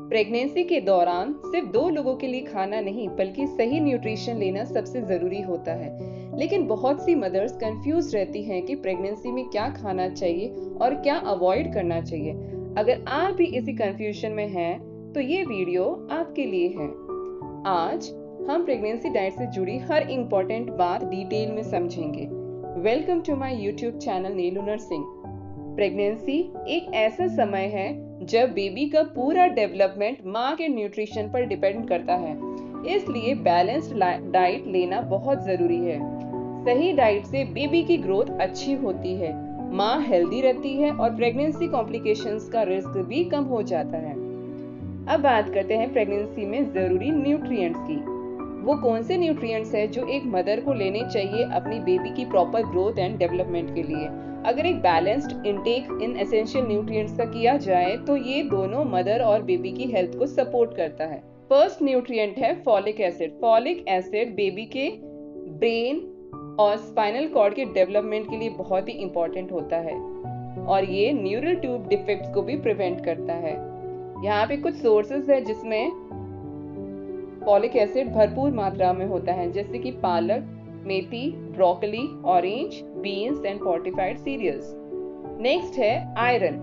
Pregnancy के दौरान सिर्फ 2 लोगों के लिए खाना नहीं बल्कि सही न्यूट्रिशन लेना सबसे जरूरी होता है। लेकिन बहुत सी मदर्स कंफ्यूज रहती हैं कि प्रेगनेंसी में क्या खाना चाहिए और क्या अवॉइड करना चाहिए। अगर आप भी इसी कंफ्यूजन में हैं, तो ये वीडियो आपके लिए है। आज हम प्रेगनेंसी डाइट से जुड़ी हर इम्पोर्टेंट बात डिटेल में समझेंगे। Welcome to my YouTube channel Neelu nursing. Pregnancy एक ऐसा समय है जब बेबी का पूरा डेवलपमेंट माँ के न्यूट्रिशन पर डिपेंड करता है, इसलिए बैलेंस्ड डाइट लेना बहुत जरूरी है। सही डाइट से बेबी की ग्रोथ अच्छी होती है, माँ हेल्दी रहती है और प्रेगनेंसी कॉम्प्लिकेशंस का रिस्क भी कम हो जाता है। अब बात करते हैं प्रेगनेंसी में जरूरी न्यूट्रिएंट्स की। वो कौन से न्यूट्रिएंट्स हैं जो एक मदर को लेने चाहिए अपनी बेबी की प्रॉपर ग्रोथ एंड डेवलपमेंट के लिए। अगर एक बैलेंस्ड इनटेक इन एसेंशियल न्यूट्रिएंट्स का किया जाए तो ये दोनों मदर और बेबी की हेल्थ को सपोर्ट करता है। फर्स्ट न्यूट्रिएंट है folic acid. Folic acid baby के ब्रेन और स्पाइनल कॉर्ड के डेवलपमेंट के लिए बहुत ही इंपॉर्टेंट होता है और ये न्यूरल ट्यूब डिफेक्ट्स को भी प्रिवेंट करता है। यहाँ पे कुछ सोर्सेज है जिसमें फॉलिक एसिड भरपूर मात्रा में होता है, जैसे कि पालक, मेथी, broccoli, orange, beans and fortified cereals. Next है आयरन।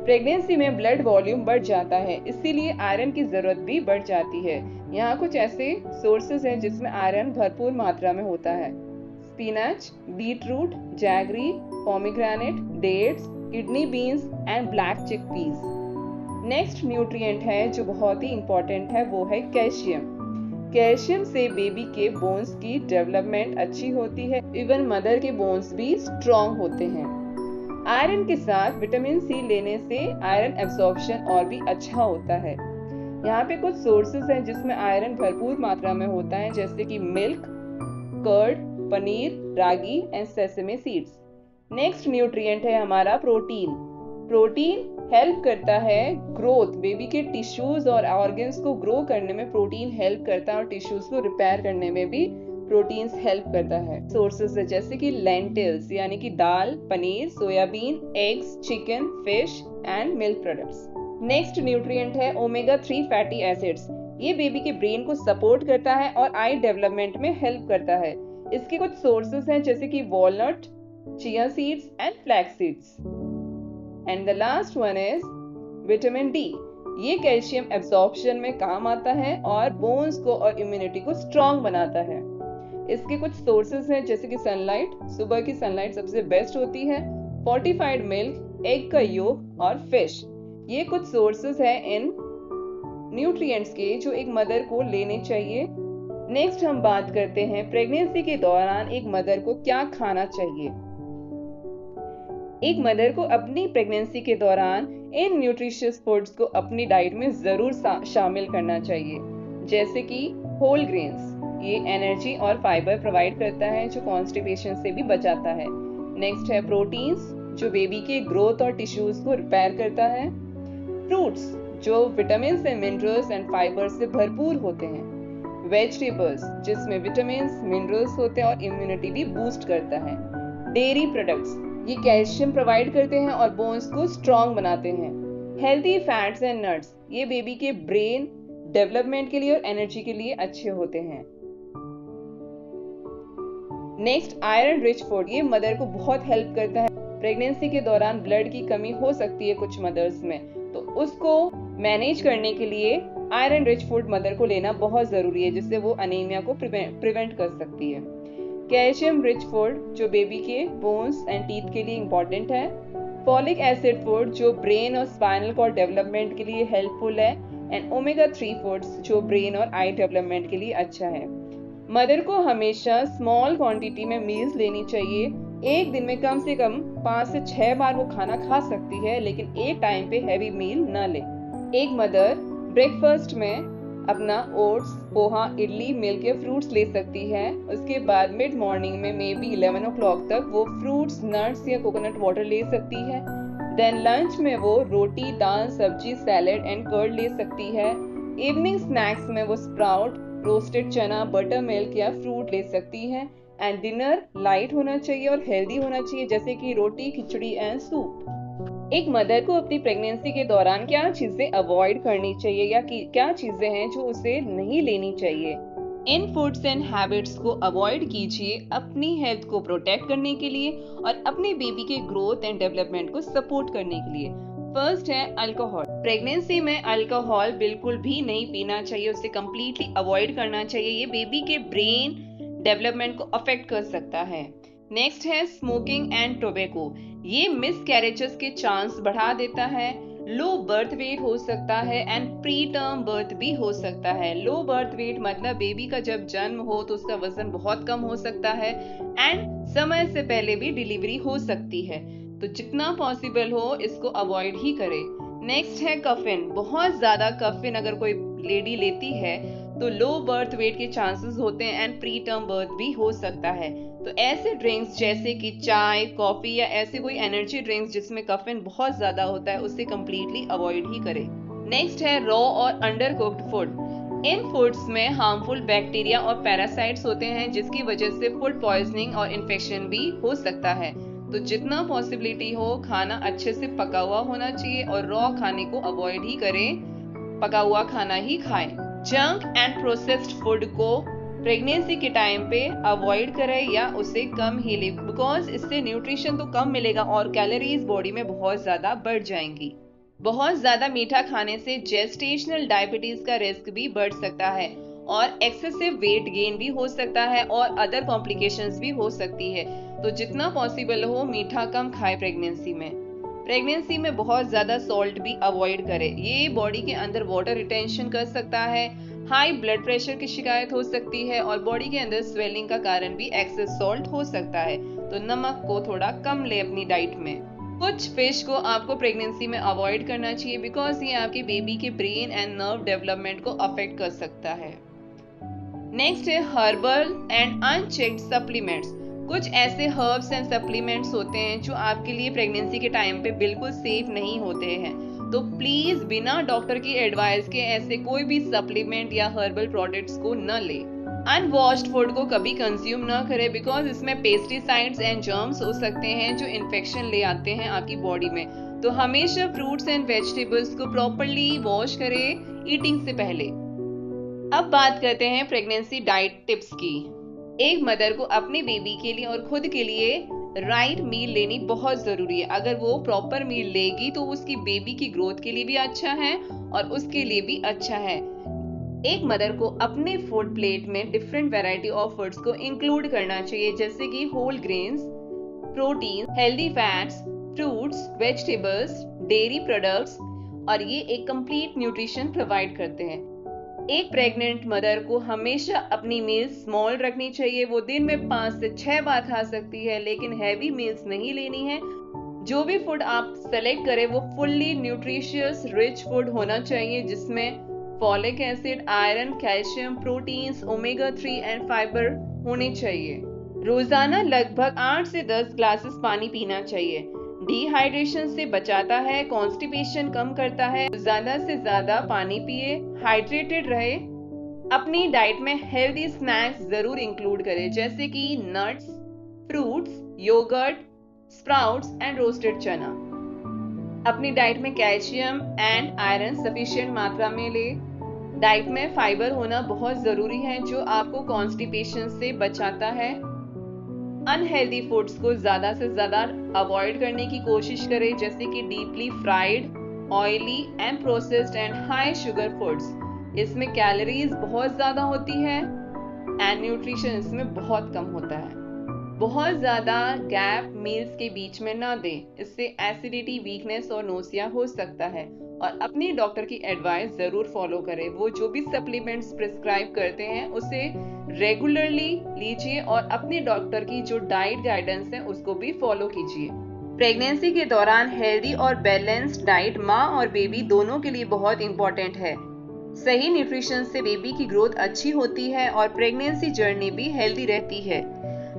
प्रेगनेंसी में ब्लड वॉल्यूम बढ़ जाता है, इसीलिए आयरन की जरूरत भी बढ़ जाती है। यहाँ कुछ ऐसे सोर्सेज हैं जिसमें आयरन भरपूर मात्रा में होता है। Spinach, beetroot, jaggery, pomegranate, dates, kidney beans and black chickpeas. Next nutrient है जो बहुत ही इंपॉर्टेंट है, वो है कैल्शियम। कैल्शियम से बेबी के बोन्स की डेवलपमेंट अच्छी होती है, इवन मदर के बोन्स भी स्ट्रॉन्ग होते हैं। आयरन के साथ विटामिन सी लेने से आयरन एब्जॉर्प्शन और भी अच्छा होता है। यहाँ पे कुछ सोर्सेज हैं जिसमें आयरन भरपूर मात्रा में होता है, जैसे कि milk, curd, paneer, ragi and sesame seeds. Next nutrient है हमारा प्रोटीन। प्रोटीन हेल्प करता है ग्रोथ, बेबी के टिश्यूज और ऑर्गन्स को ग्रो करने में प्रोटीन हेल्प करता है और टिश्यूज को रिपेयर करने में भी प्रोटीन्स हेल्प करता है। सोर्सेज है जैसे कि लेंटिल्स यानी कि दाल, paneer, soybean, eggs, chicken, fish and milk products. Next nutrient है ओमेगा 3 फैटी एसिड्स। ये बेबी के ब्रेन को सपोर्ट करता है और आई डेवलपमेंट में हेल्प करता है। इसके कुछ सोर्सेज हैं जैसे कि walnut, chia seeds and flax seeds. And the last one is vitamin D. ये कैल्शियम एब्जॉर्प्शन में काम आता है और बोन्स को और इम्यूनिटी को स्ट्रॉन्ग बनाता है। इसके कुछ सोर्सेज हैं जैसे कि सनलाइट, सुबह की सनलाइट सबसे बेस्ट होती है, फोर्टिफाइड मिल्क, एग का योक और फिश। ये कुछ सोर्सेज हैं इन न्यूट्रिएंट्स के जो एक मदर को लेने चाहिए। नेक्स्ट हम बात करते हैं प्रेगनेंसी के दौरान एक मदर को क्या खाना चाहिए। एक मदर को अपनी प्रेगनेंसी के दौरान इन न्यूट्रिशियस फूड्स को अपनी डाइट में जरूर शामिल करना चाहिए, जैसे कि होल ग्रेन्स। ये एनर्जी और फाइबर प्रोवाइड करता है जो कॉन्स्टिपेशन से भी बचाता है। नेक्स्ट है प्रोटीन्स जो बेबी के ग्रोथ और टिश्यूज को रिपेयर करता है। फ्रूट्स जो vitamin and minerals and fibre से भरपूर होते हैं। वेजिटेबल्स जिसमें विटामिन, मिनरल्स होते हैं और इम्यूनिटी भी बूस्ट करता है। डेयरी प्रोडक्ट्स ये कैल्शियम प्रोवाइड करते हैं और बोन्स को स्ट्रॉन्ग बनाते हैं। हेल्दी फैट्स एंड नट्स ये बेबी के ब्रेन डेवलपमेंट के लिए और एनर्जी के लिए अच्छे होते हैं। नेक्स्ट आयरन रिच फूड, ये मदर को बहुत हेल्प करता है। प्रेगनेंसी के दौरान ब्लड की कमी हो सकती है कुछ मदर्स में, तो उसको मैनेज करने के लिए आयरन रिच फूड मदर को लेना बहुत जरूरी है, जिससे वो अनीमिया को प्रिवेंट कर सकती है। कैल्शियम रिच फूड जो बेबी के बोन्स एंड टीथ के लिए इंपॉर्टेंट है। फॉलिक एसिड फूड जो ब्रेन और स्पाइनल कॉर्ड डेवलपमेंट के लिए हेल्पफुल है। एंड ओमेगा 3 फूड्स जो ब्रेन और आई डेवलपमेंट के लिए अच्छा है। मदर को हमेशा स्मॉल क्वांटिटी में मील्स लेनी चाहिए। एक दिन में कम से कम 5 से 6 बार वो खाना खा सकती है, लेकिन एक टाइम पे हैवी मील न ले। एक मदर ब्रेकफास्ट में अपना ओट्स, पोहा, इडली, मिल्क या फ्रूट्स ले सकती है। उसके बाद मिड मॉर्निंग में मे बी 11 o'clock तक वो फ्रूट्स, नट्स या कोकोनट वाटर ले सकती है। देन लंच में वो रोटी, दाल, सब्जी, सैलेड एंड कर्ड ले सकती है। इवनिंग स्नैक्स में वो स्प्राउट, रोस्टेड चना, बटर मिल्क या फ्रूट ले सकती है। एंड डिनर लाइट होना चाहिए और हेल्दी होना चाहिए, जैसे कि रोटी, खिचड़ी एंड सूप। एक मदर को अपनी प्रेगनेंसी के दौरान क्या चीजें अवॉइड करनी चाहिए या क्या चीजें हैं जो उसे नहीं लेनी चाहिए। इन फूड्स एंड हैबिट्स को अवॉइड कीजिए अपनी हेल्थ को प्रोटेक्ट करने के लिए और अपने बेबी के ग्रोथ एंड डेवलपमेंट को सपोर्ट करने के लिए। फर्स्ट है अल्कोहल। प्रेगनेंसी में अल्कोहल बिल्कुल भी नहीं पीना चाहिए, उसे कंप्लीटली अवॉइड करना चाहिए। ये बेबी के ब्रेन डेवलपमेंट को अफेक्ट कर सकता है। नेक्स्ट है स्मोकिंग एंड टोबैको। ये मिसकैरेजेस के चांस बढ़ा देता है। लो बर्थ वेट हो सकता है एंड प्री टर्म बर्थ भी हो सकता है। लो बर्थ वेट मतलब बेबी का जब जन्म हो तो उसका वजन बहुत कम हो सकता है एंड समय से पहले भी डिलीवरी हो सकती है। तो जितना पॉसिबल हो इसको अवॉइड ही करें। नेक्स्ट है कफिन। बहुत ज्यादा कफिन अगर कोई लेडी लेती है तो लो बर्थ वेट के चांसेस होते हैं एंड प्री टर्म बर्थ भी हो सकता है। तो ऐसे ड्रिंक्स जैसे कि चाय, कॉफी या ऐसे कोई एनर्जी ड्रिंक्स जिसमें कफिन बहुत ज्यादा होता है उसे कंप्लीटली अवॉइड ही करें। नेक्स्ट है रॉ और अंडर कुक्ड फूड। इन फूड्स में हार्मफुल बैक्टीरिया और पैरासाइट्स होते हैं जिसकी वजह से फूड पॉइजनिंग और इन्फेक्शन भी हो सकता है। तो जितना पॉसिबिलिटी हो खाना अच्छे से पका हुआ होना चाहिए और रॉ खाने को अवॉइड ही करें, पका हुआ खाना ही खाएं। जंक एंड प्रोसेस्ड फूड को प्रेगनेंसी के टाइम पे अवॉइड करें या उसे कम ही ले, बिकॉज इससे न्यूट्रिशन तो कम मिलेगा और कैलोरीज बॉडी में बहुत ज्यादा बढ़ जाएंगी। बहुत ज्यादा मीठा खाने से जेस्टेशनल डायबिटीज का रिस्क भी बढ़ सकता है और एक्सेसिव वेट गेन भी हो सकता है और अदर कॉम्प्लिकेशंस भी हो सकती है। तो जितना पॉसिबल हो मीठा कम खाए प्रेगनेंसी में। प्रेगनेंसी में बहुत ज्यादा सॉल्ट भी अवॉइड करें, ये बॉडी के अंदर वाटर रिटेंशन कर सकता है, हाई ब्लड प्रेशर की शिकायत हो सकती है और बॉडी के अंदर स्वेलिंग का कारण भी एक्सेस सॉल्ट हो सकता है। तो नमक को थोड़ा कम ले अपनी डाइट में। कुछ फिश को आपको प्रेगनेंसी में अवॉइड करना चाहिए बिकॉज ये आपके बेबी के ब्रेन एंड नर्व डेवलपमेंट को अफेक्ट कर सकता है। नेक्स्ट है हर्बल एंड अनचेक्ड सप्लीमेंट्स। कुछ ऐसे हर्ब्स एंड सप्लीमेंट्स होते हैं जो आपके लिए प्रेगनेंसी के टाइम पे बिल्कुल सेफ नहीं होते हैं। तो प्लीज बिना डॉक्टर की एडवाइस के ऐसे कोई भी सप्लीमेंट या हर्बल प्रोडक्ट्स को न ले। अनवॉश्ड फूड को कभी कंज्यूम न करें बिकॉज इसमें पेस्टिसाइड्स एंड जर्म्स हो सकते हैं जो इन्फेक्शन ले आते हैं आपकी बॉडी में। तो हमेशा फ्रूट्स एंड वेजिटेबल्स को प्रॉपर्ली वॉश करें ईटिंग से पहले। अब बात करते हैं प्रेगनेंसी डाइट टिप्स की। एक मदर को अपने बेबी के लिए और खुद के लिए राइट मील लेनी बहुत जरूरी है। अगर वो प्रॉपर मील लेगी तो उसकी बेबी की ग्रोथ के लिए भी अच्छा है और उसके लिए भी अच्छा है। एक मदर को अपने फूड प्लेट में डिफरेंट वैरायटी ऑफ फूड्स को इंक्लूड करना चाहिए जैसे कि whole grains, protein, healthy fats, fruits, vegetables, dairy products और ये एक कंप्लीट न्यूट्रिशन प्रोवाइड करते हैं। एक प्रेग्नेंट मदर को हमेशा अपनी मील्स स्मॉल रखनी चाहिए। वो दिन में 5 से 6 बार खा सकती है लेकिन हैवी मील्स नहीं लेनी है। जो भी फूड आप सेलेक्ट करें वो फुल्ली न्यूट्रिशियस रिच फूड होना चाहिए जिसमें folic acid, iron, calcium, proteins, omega 3 and fibre होने चाहिए। रोजाना लगभग 8 से 10 ग्लासेस पानी पीना चाहिए। डिहाइड्रेशन से बचाता है, कॉन्स्टिपेशन कम करता है। ज्यादा से ज्यादा पानी पिए, हाइड्रेटेड रहे। अपनी डाइट में हेल्दी स्नैक्स जरूर इंक्लूड करें जैसे कि nuts, fruits, yogurt, sprouts and roasted chana. अपनी डाइट में कैल्शियम एंड आयरन सफिशिएंट मात्रा में ले। डाइट में फाइबर होना बहुत जरूरी है जो आपको कॉन्स्टिपेशन से बचाता है। अनहेल्दी फूड्स को ज्यादा से ज्यादा अवॉइड करने की कोशिश करें जैसे कि deeply fried, oily and processed and high sugar foods. इसमें कैलोरीज बहुत ज्यादा होती है एंड न्यूट्रिशन इसमें बहुत कम होता है। बहुत ज्यादा गैप मील्स के बीच में ना दें, इससे एसिडिटी, वीकनेस और नोसिया हो सकता है। और अपने डॉक्टर की एडवाइस जरूर फॉलो करें। वो जो भी सप्लीमेंट्स प्रिस्क्राइब करते हैं उसे रेगुलरली लीजिए और अपने डॉक्टर की जो डाइट गाइडेंस है उसको भी फॉलो कीजिए। प्रेगनेंसी के दौरान हेल्दी और बैलेंस्ड डाइट माँ और बेबी दोनों के लिए बहुत इंपॉर्टेंट है। सही न्यूट्रिशन से बेबी की ग्रोथ अच्छी होती है और प्रेगनेंसी जर्नी भी हेल्दी रहती है।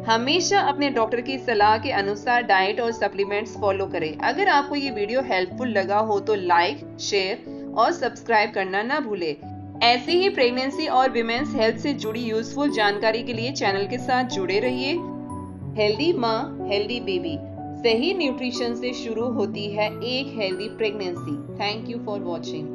हमेशा अपने डॉक्टर की सलाह के अनुसार डाइट और सप्लीमेंट्स फॉलो करें। अगर आपको ये वीडियो हेल्पफुल लगा हो तो लाइक, शेयर और सब्सक्राइब करना ना भूलें। ऐसी ही प्रेगनेंसी और विमेंस हेल्थ से जुड़ी यूजफुल जानकारी के लिए चैनल के साथ जुड़े रहिए। हेल्दी माँ, हेल्दी बेबी। सही न्यूट्रिशन से शुरू होती है एक healthy pregnancy. Thank you for watching.